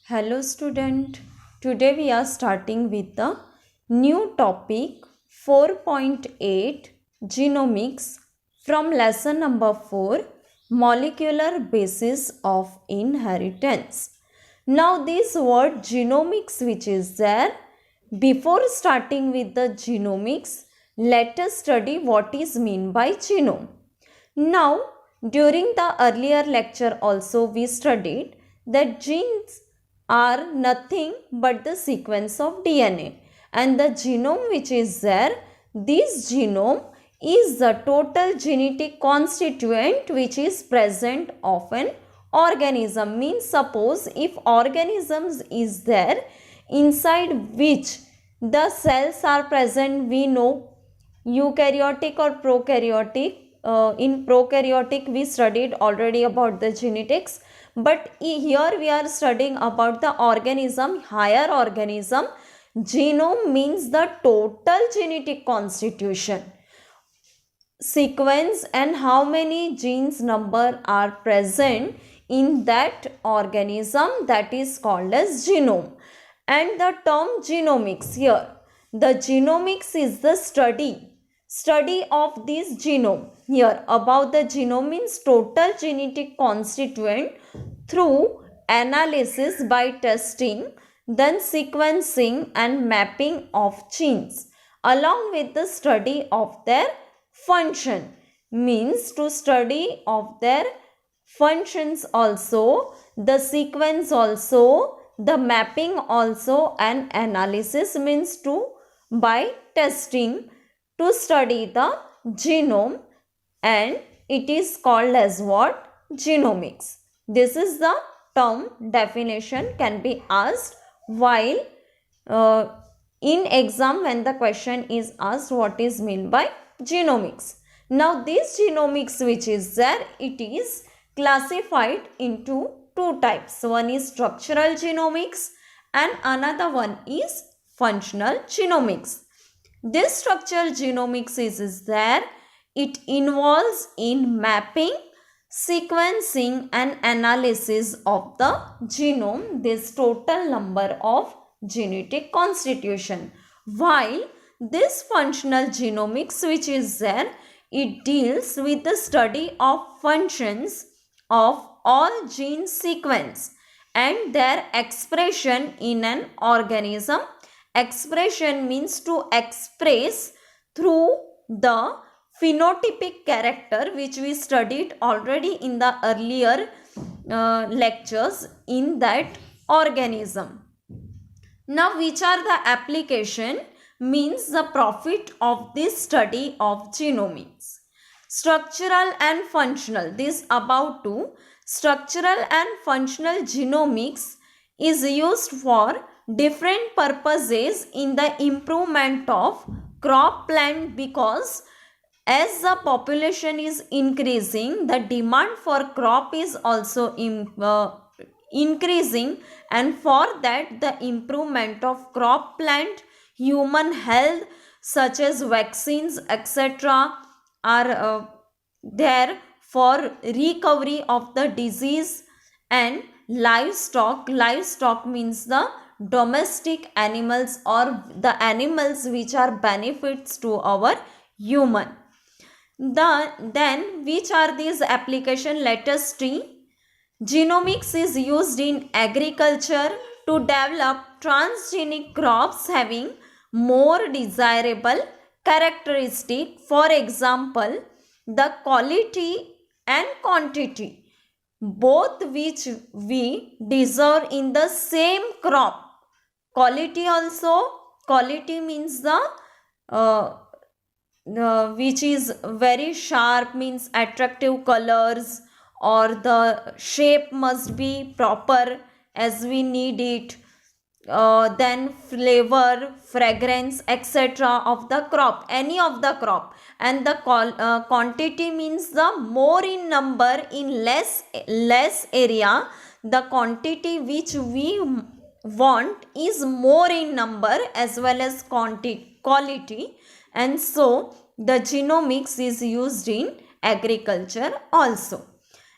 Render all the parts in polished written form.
Hello student. Today we are starting with the new topic 4.8 genomics from lesson number 4 molecular basis of inheritance. Now this word genomics which is there, before starting with the genomics, let us study what is mean by genome. Now during the earlier lecture also we studied that genes are nothing but the sequence of DNA, and the genome which is there, this genome is the total genetic constituent which is present of an organism. Means suppose if organisms is there inside which the cells are present, we know eukaryotic or prokaryotic. In prokaryotic we studied already about the genetics, but here we are studying about the organism, higher organism. Genome means the total genetic constitution, sequence, and how many genes number are present in that organism, that is called as genome. And the term genomics, here the genomics is the study of this genome. Here about the genome means total genetic constituent through analysis by testing, then sequencing and mapping of genes, along with the study of their function. Means to study of their functions also, the sequence also, the mapping also, and analysis means to by testing to study the genome, and it is called as what? Genomics. This is the term definition can be asked while in exam when the question is asked what is meant by genomics. Now this genomics which is there, it is classified into two types. One is structural genomics and another one is functional genomics. This structural genomics is there. It involves in mapping, sequencing and analysis of the genome, this total number of genetic constitution. While this functional genomics which is there, it deals with the study of functions of all gene sequence and their expression in an organism. Expression means to express through the phenotypic character which we studied already in the earlier lectures in that organism. Now which are the application? Means the profit of this study of genomics. Structural and functional, this about to structural and functional genomics is used for different purposes in the improvement of crop plant, because as the population is increasing, the demand for crop is also increasing, and for that the improvement of crop plant, human health such as vaccines etc are there for recovery of the disease. And livestock means the domestic animals or the animals which are benefits to our human. Then which are these application? Let us see. Genomics is used in agriculture to develop transgenic crops having more desirable characteristic. For example, the quality and quantity, both which we deserve in the same crop. Quality also, quality means the which is very sharp, means attractive colors, or the shape must be proper as we need it. Then flavor, fragrance etc of the crop, any of the crop. And the quantity means the more in number in less area. The quantity which we want is more in number as well as quality. And so the genomics is used in agriculture also.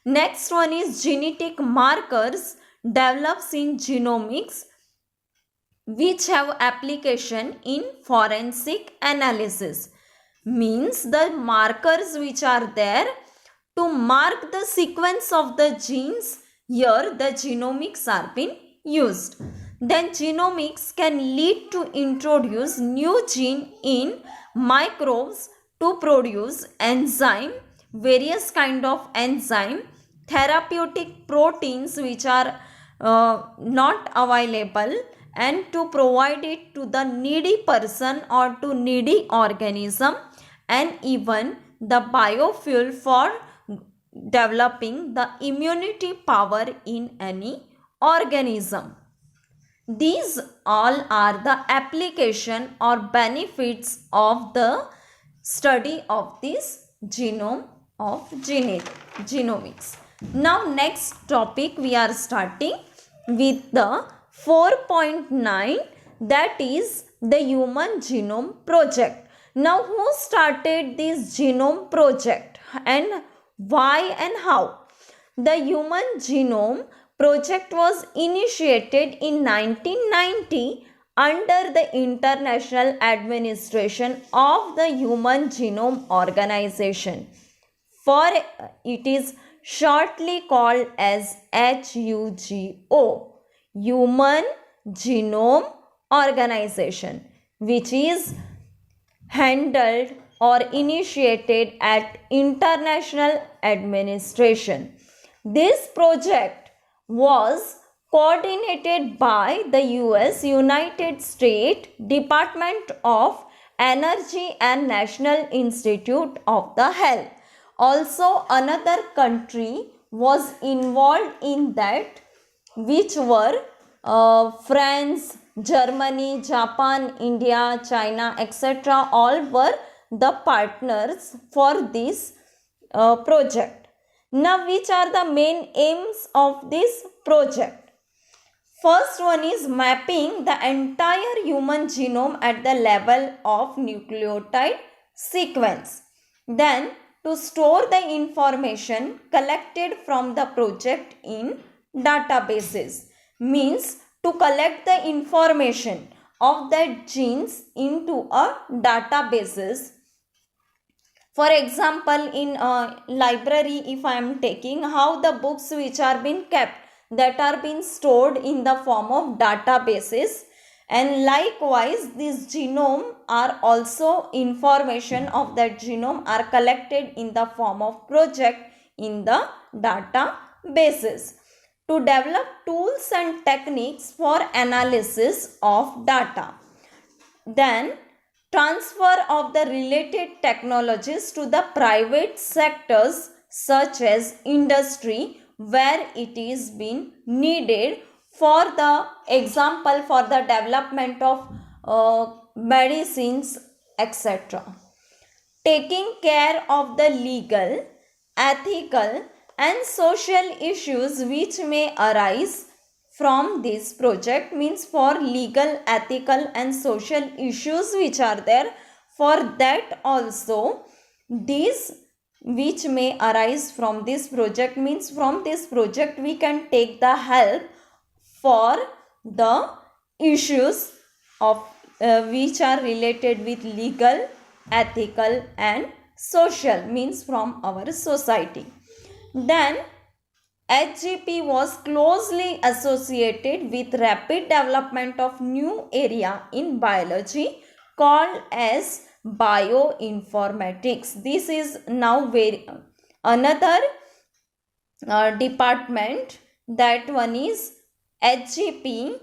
Next one is genetic markers develops in genomics which have application in forensic analysis. Means the markers which are there to mark the sequence of the genes, here the genomics are being used. Then genomics can lead to introduce new gene in microbes to produce enzyme, various kind of enzyme, therapeutic proteins which are not available, and to provide it to the needy person or to needy organism, and even the biofuel for developing the immunity power in any organism. These all are the application or benefits of the study of this genome of genomics. Now next topic we are starting with the 4.9, that is the Human Genome Project. Now who started this genome project and why and how? The Human Genome Project was initiated in 1990 under the International Administration of the Human Genome Organization. For it is shortly called as HUGO, Human Genome Organization, which is handled or initiated at international administration. This project was coordinated by the United States Department of Energy and National Institute of the Health. Also another country was involved in that, which were France, Germany, Japan, India, China, etc. all were the partners for this project. Now which are the main aims of this project? First one is mapping the entire human genome at the level of nucleotide sequence. Then to store the information collected from the project in databases, means to collect the information of that genes into a databases. For example, in a library, if I am taking how the books which are being kept, that are being stored in the form of databases, and likewise this genome are also information of that genome are collected in the form of project in the databases. To develop tools and techniques for analysis of data. Then transfer of the related technologies to the private sectors such as industry where it is being needed, for the example for the development of medicines, etc. Taking care of the legal, ethical and social issues which may arise from this project, means for legal, ethical and social issues which are there, for that also these which may arise from this project, means from this project we can take the help for the issues of which are related with legal, ethical and social, means from our society. Then HGP was closely associated with rapid development of new area in biology called as bioinformatics. This is now another department. That one is HGP,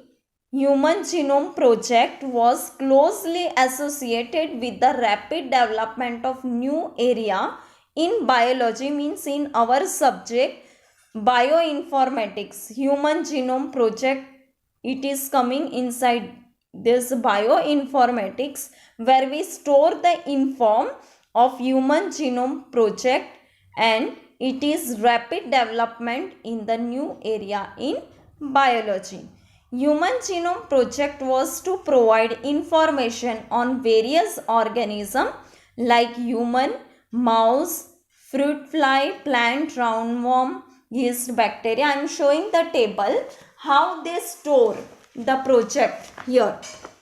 Human Genome Project, was closely associated with the rapid development of new area in biology, means in our subject bioinformatics. Human Genome Project, it is coming inside this bioinformatics, where we store the inform of Human Genome Project, and it is rapid development in the new area in biology. Human Genome Project was to provide information on various organisms like human, mouse, fruit fly, plant roundworm, yeast, bacteria. I am showing the table how they store the project here.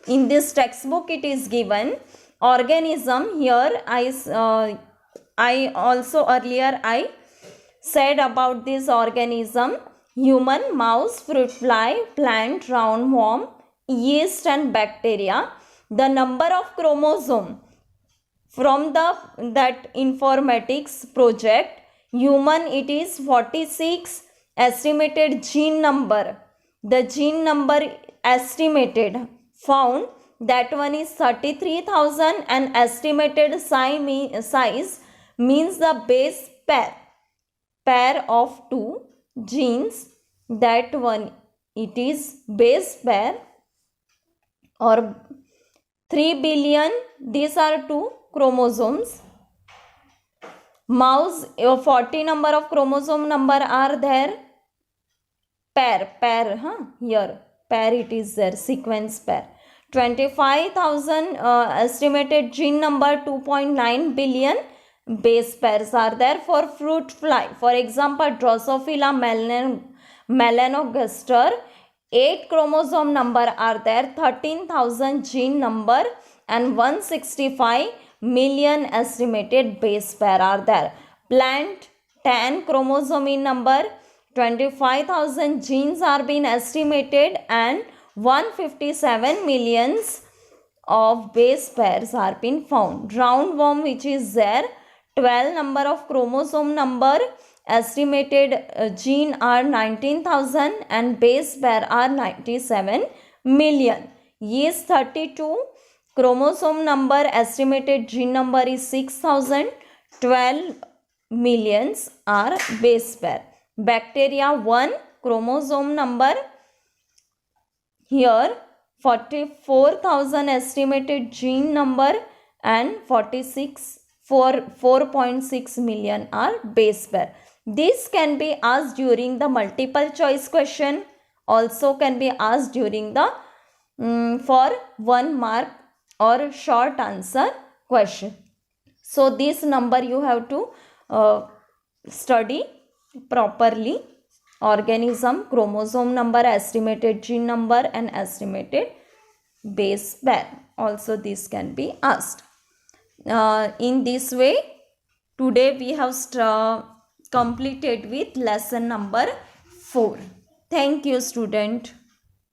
In this textbook it is given organism. Here I also earlier I said about this organism: human, mouse, fruit fly, plant, roundworm, yeast and bacteria. The number of chromosome from that informatics project, human it is 46. Estimated gene number, the gene number estimated found, that one is 33,000, and estimated size means the base pair of two genes, that one it is base pair, or 3 billion, these are two chromosomes. Mouse 40 number of chromosome number are there. Pair here pair it is there, sequence pair. 25,000 estimated gene number, 2.9 billion base pairs are there for fruit fly. For example, Drosophila melanogaster, 8 chromosome number are there, 13,000 gene number, and 165 million estimated base pair are there. Plant, 10 chromosome in number, 25,000 genes are being estimated, and 157 millions of base pairs are being found. Roundworm which is there, 12 number of chromosome number, estimated gene are 19,000 and base pair are 97 million. Yeast 32 chromosome number, estimated gene number is 6,000, 12 millions are base pair. Bacteria 1 chromosome number, here 44,000 estimated gene number, and 4.6 million are base pair. This can be asked during the multiple choice question, also can be asked during the for 1 mark or short answer question. So this number you have to study properly: organism, chromosome number, estimated gene number, and estimated base pair. Also this can be asked. In this way, today we have completed with lesson number 4. Thank you, student.